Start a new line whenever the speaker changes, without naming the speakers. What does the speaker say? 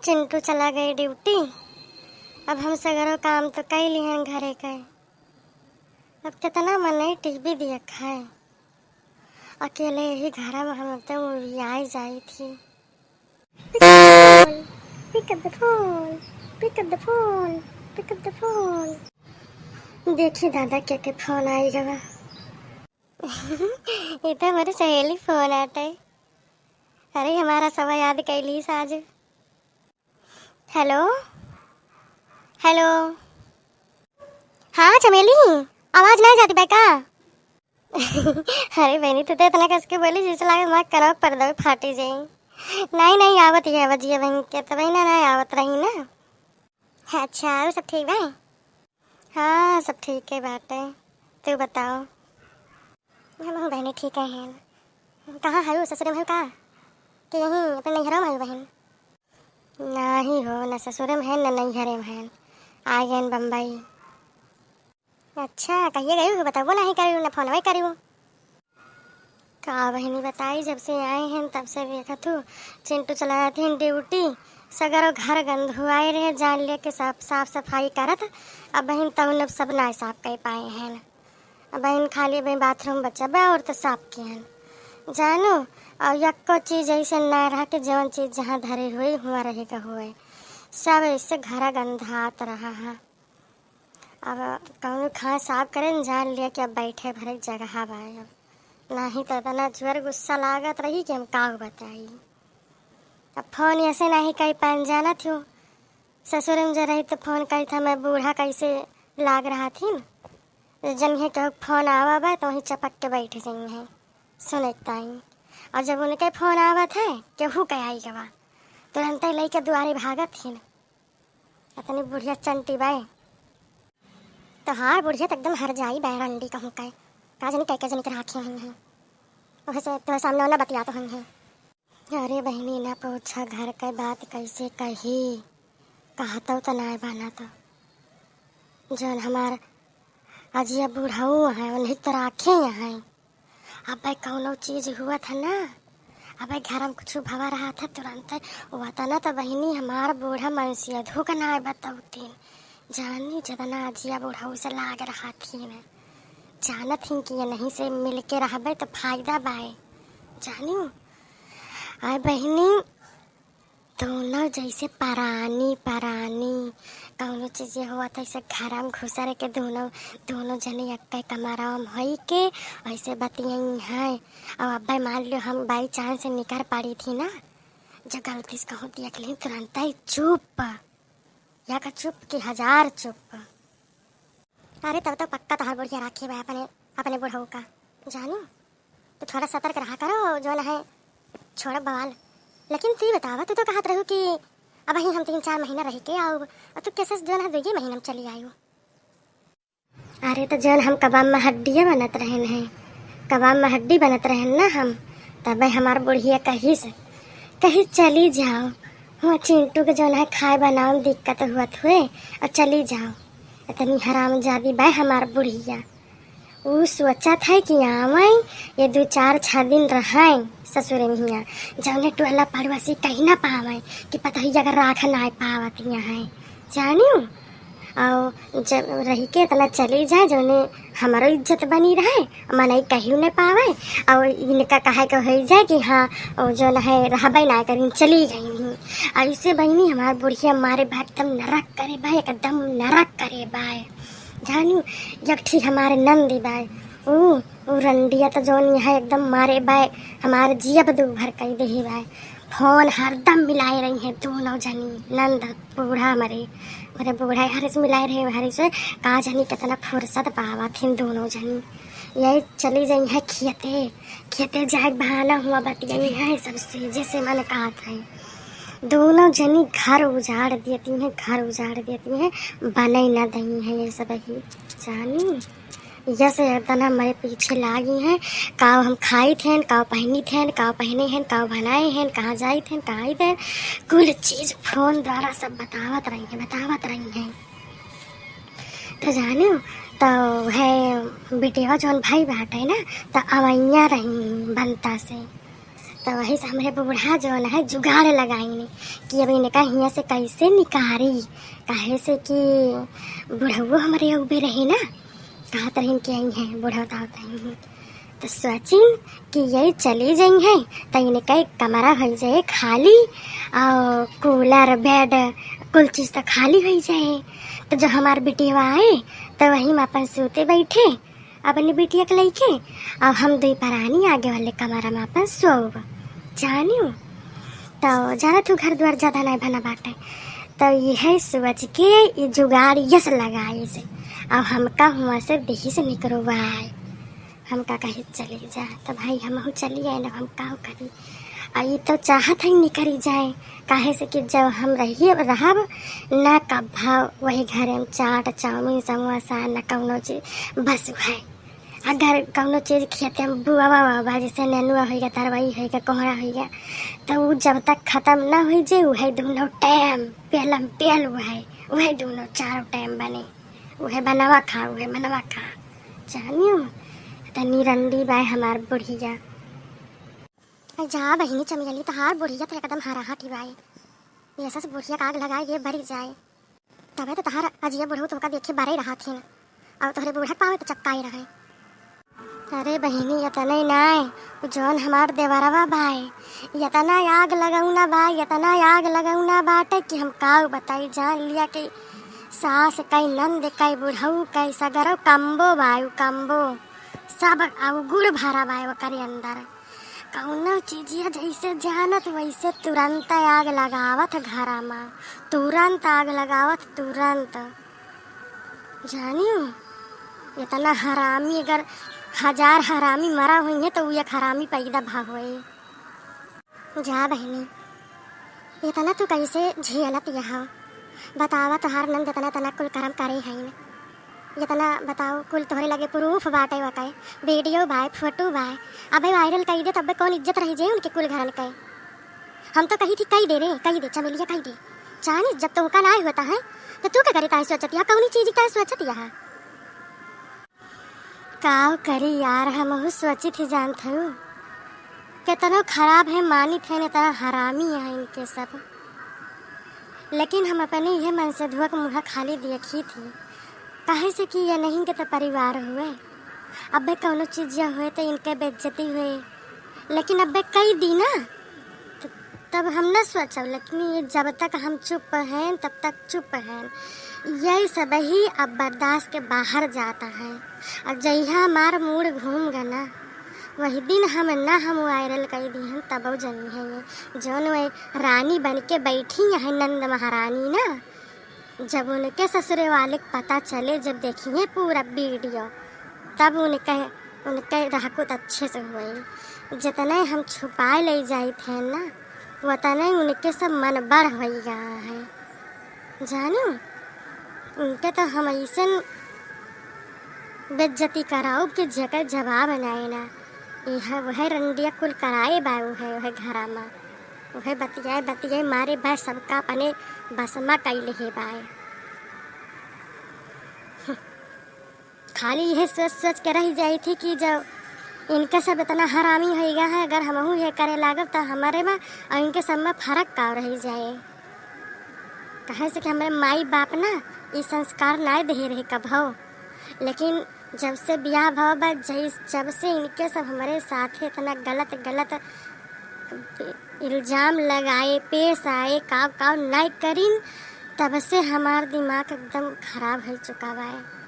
चिंटू चला गई ड्यूटी। अब हम सगरो काम तो कई लिहन घरे के। अब कितना मन नहीं टीवी देखा है। अकेले ही घर में हम तो आई जाई थी। Pick up the phone, pick up the phone, pick up the phone. देखिए दादा क्या के फोन आई गवा। ये तो हमारी सहेली फोन आते। अरे हमारा समय याद कैली आज। हेलो हेलो, हाँ चमेली, आवाज नहीं जाती बेका। अरे बहनी तू तो इतना कस के बोली जिस लागे मैं करो पर दो फाटी जाई। नहीं नहीं आवत है वजिया बहन के तो बहना नहीं आवत रही ना। अच्छा और सब ठीक है? हाँ सब ठीक है बात है। तू बताओ। हम बहनी ठीक है। कहाँ है ससुर में कहाँ कि यहीं अपने नैहरों में बहन? नहीं हो न ससुर में है न नैहरे में है। आ गए बम्बई। अच्छा कहिए गई हो बताओ नहीं करी न फोन वही करी हो। का बहनी बताई जब से आए हैं तब से देखा तू चिंटू चलाया थे ड्यूटी। सगरो घर गंद हुआए रहे जान ले के सब साफ सफाई करत। अब बहन तब लोग सब ना साफ कर पाए हैं। अब बहन खाली बहन बाथरूम बचा बा और तो साफ किए हैं जानो। और यक्को चीज ऐसे न रहा कि जौन चीज जहाँ धरे हुए हुआ रहेगा हुए सब ऐसे घर गंधात रहा है। अब कहूँ खा साफ करें जान लिया कि अब बैठे भरे जगह बाए। अब नहीं तो इतना जोर गुस्सा लागत रही कि हम का बताई। अब फोन ऐसे नहीं कहीं पान जाना थी। ससुर में जो रही तो फोन कही था मैं बूढ़ा कैसे लाग रहा थी न जन है कहो फोन आवा बा तो वहीं चपक के बैठे जाइए हैं सुनता ही। और जब उनके फोन आवत है केहू के आई गवा तुरंत ही लेके दुआरे भागत थी न। इतनी बुढ़िया चंटी बाई तो हाँ बुढ़िया तो एकदम हर जाई बैरंडी कहूँ कह का जनी कह जनी कर आँखें हुई हैं वैसे तो सामने वाला बतिया तो हुई हैं। अरे बहनी ना पूछा घर का बात कैसे कही कहता तो ना बना तो जो हमार अजिया बूढ़ाऊ है उन्हीं तो राखे हैं। अब भाई कौनो चीज हुआ था ना अब भाई घर में कुछ भवा रहा था तुरंत हुआ था ना तो बहनी हमार बूढ़ा मनसिया धोख ना बताती जानी जतना अजिया बूढ़ाऊ से लाग रहा थी मैं जानत ही कि ये नहीं से मिल के रह तो फायदा बाए जानी। आए बहनी दोनों जैसे परानी परानी कौनो चीज़ हुआ था ऐसे घर में घुसा रह के दोनों जने एक कमरा में हो के ऐसे बतियाई हैं। और अब भाई मान लो हम बाई चांस से निकर पड़ी थी ना जो गलती से कहूँ देख ली तुरंत ही चुप या का चुप की हजार चुप। अरे तब तो पक्का तो हर बुढ़िया राखी भाई अपने अपने बुढ़ऊ का जानो तो थोड़ा सतर्क रहा करो जो है छोड़ बवाल। लेकिन तू बतावा तू तो कहत रहो कि अब ही हम 3-4 महीना रह के आओ तू कैसे जो है 2 महीना में चली आयो। अरे तो जौन हम कबाब में हड्डियाँ बनत रहन हैं कबाब में हड्डी बनत रहन ना हम तब हमार बुढ़िया कहीं चली जाओ हाँ चिंटू के जौन है खाए बनाओ दिक्कत हुआ हुए और चली जाओ। इतनी हरामजादी बाय हमार बुढ़िया वो सोचा था कि आवे ये 2-4-6 दिन रहें ससुर में जौने टोला पड़ोसी कहीं ना पावे कि पता ही अगर राख ना पावत यहाँ जानियो। और जब रही के इतना चली जाए जौने हमारो इज्जत बनी रहे मन कहीं नहीं पावे और इनका कहे के हो जाए कि हाँ जो है रहबे ना करी चली गई। ऐसे बहनी हमारे बुढ़िया मारे बा एकदम नरक करे बा एकदम नरक करे बाय जानी। यठी हमारे नंदी बाय वो रंडिया तो जौन है एकदम मारे बाय हमारे जियब दू भर कई दे बाय फोन हरदम मिलाए रही है दोनों जनी नंद बूढ़ा मेरे बूढ़ा हर से मिलाए रहे हरी से कहा जनी कितना फुर्सत पावा थी दोनों जनी। यही चली गई है खेते जाए बहाना हुआ बतियाई है सबसे जैसे मन कहा था। दोनों जनी घर उजाड़ देती हैं बने न दही है ये सब ही जानी। जैसे तना हमारे पीछे लागी हैं काव हम खाई थे काव पहनी थे काव पहने हैं काव बनाए हैं कहाँ जाई थे कहाँ आई थे कुल चीज़ फोन द्वारा सब बतावत रही हैं। तो जानो तो है बेटेवा जौन भाई बाटे ना तो अवैया रही बनता से तो वही से हमारे बूढ़ा जो है जुगाड़ लगाई कि अब इनका हियाँ से कैसे निकारी, काहे से कि बुढ़ऊ हमारे उबे रहे ना, कहा तरह के आई हैं बूढ़ा हैं तो सोचिन कि यही चली जाई हैं तो इनका एक कमरा हो जाए खाली और कूलर बेड कुल चीज़ तो खाली हो जाए। तो जब हमारे बिटिया आए तो वहीं में अपन सोते बैठे अपनी बिटिया के लेके और हम दो परानी आगे वाले कमरा में अपन सोब जानियो। तो जाना तू घर द्वार ज़्यादा नहीं बना बाटे तो यह सोच के ये जुगाड़ यस लगाए से और हमका हुआ से देही से निकलवाए हमका कहीं चले जा तो भाई हम चली आए ना हम का करी ये तो चाहत ही निकली जाए काहे से कि जब हम रहिए रहब ना कब भाव वही घरे में चाट चाउमीन समोसा न कौनो चीज बस है अगर कौनो चीज़ खियाते हम बुआ बाबा जैसे नेनुआ होगा तरवाई होगा कोहरा होगा तो वो जब तक ख़त्म ना हो जाए वही दोनों टाइम पहलम पहल वही दोनों चारों टाइम बने वह बनवा खा वह मनवा खा जानियो तो निरंडी बाय हमार बुढ़िया जा बहिनी चमेली तहार बुढ़िया तो एकदम हरा हटी बाई ऐसा से बुढ़िया का आग लगाए ये भरी जाए तबे तो तहार अजिया बुढ़ऊ तो देखे बारे रहा थे और तोहरे बूढ़ा पावे तो चक्का ही रहे। अरे बहिनी इतना ही ना जौन हमार देवरवा भाई इतना आग लगाऊना बा इतना आग लगाऊना बाटे कि हम काऊ बताई जान लिया कि सास कई नंद कई बुढ़ऊ कई सगरो कम्बो बायु कम्बो सब आउ गुड़ भरा बाय ओकरे अंदर कौनो चीजिया जैसे जानत वैसे तुरंत आग लगावत घरा में तुरंत आग लगावत तुरंत जानियो। इतना हरामी अगर 1000 हरामी मरा हुई है तो एक हरामी पैदा भाग हुए जा बहनी इतना तू कैसे झेलत यहाँ बतावा तोहार नंद इतना तना कुल कर्म करे है इतना बताओ कुल तोहरे लगे प्रूफ बाटे वकाए वीडियो बाय फोटो बाय अबे वायरल कही दे तब कौन इज्जत रही जाए उनके कुल घरन के हम तो कही थी कही दे चमेलिया कही दे जानी जब तो उनका ना होता है तो तू क्या करे सोचत यहाँ कौन चीज का सोचत यहाँ काव करी यार हम सोचित ही जानत हूँ कितना खराब है मानी थे इतना हरामी है इनके सब लेकिन हम अपने ये मन से धुआ मुँह खाली देखी थी काहे से कि ये नहीं के तो परिवार हुए अबे कौनो चीज हुए तो इनके बेइज्जती हुए लेकिन अबे कई दी ना तो तब हम न सोचा लेकिन ये जब तक हम चुप हैं तब तक चुप हैं यही सब ही अब बर्दाश्त के बाहर जाता है और जहिया हमार मूड घूम गया ना वही दिन हम वायरल कर दी हैं तब जनी है ये जौन वही रानी बन के बैठी है नंद महारानी ना जब उनके ससुरे वाले को पता चले जब देखिए पूरा वीडियो तब उनके रहकुत अच्छे से हुए जितने हम छुपाए ले जाए थे ना उतने उनके सब मन बढ़ हो गया है जानो उनके तो हम ऐसे बेइज्जती कराओ कि जगह जवाब बनाए ना यह वह रंडिया कुल कराए बाय वह घरा में वह बतियाए मारे भाई सबका अपने बसमा कैले है बाय खाली यह सोच के रह जाई थी कि जब इनका सब इतना हरामी हो गया है अगर हम ये करे लागब तो हमारे में और इनके सब में फर्क का रह जाए कहे से कि हमारे माई बाप ना ये संस्कार ना दे रहे कब हो लेकिन जब से ब्याह भाव जब से इनके सब हमारे साथ इतना गलत इल्ज़ाम लगाए पेश आए काव नहीं करीन तब से हमारा दिमाग एकदम खराब हो चुका है।